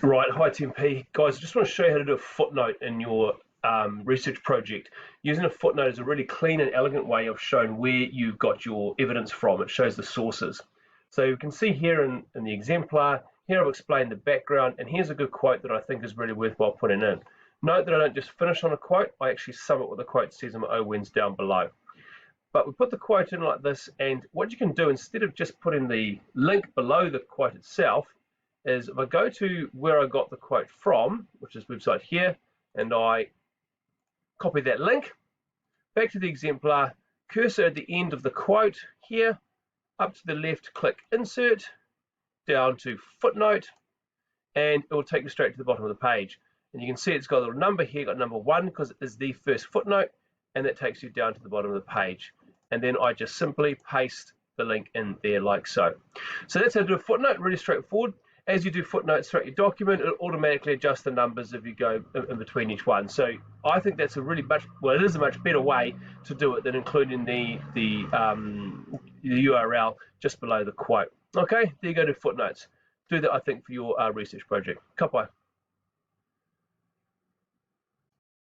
Right, hi TMP. Guys, I just want to show you how to do a footnote in your research project. Using a footnote is a really clean and elegant way of showing where you've got your evidence from. It shows the sources. So you can see here in the exemplar, here I've explained the background, and here's a good quote that I think is really worthwhile putting in. Note that I don't just finish on a quote, I actually sum it what the quote says in my O-wins down below. But we put the quote in like this, and what you can do instead of just putting the link below the quote itself is if I go to where I got the quote from, which is website here, and I copy that link back to the exemplar, cursor at the end of the quote here, up to the left, click insert, down to footnote, and it will take you straight to the bottom of the page. And you can see it's got a little number here, got number 1 because it is the first footnote, and that takes you down to the bottom of the page. And then I just simply paste the link in there like so. So that's how to do a footnote, really straightforward. As you do footnotes throughout your document, it automatically adjusts the numbers if you go in between each one. So I think that's a really it is a much better way to do it than including the URL just below the quote. Okay, there you go to footnotes. Do that, I think, for your research project. Ka pai.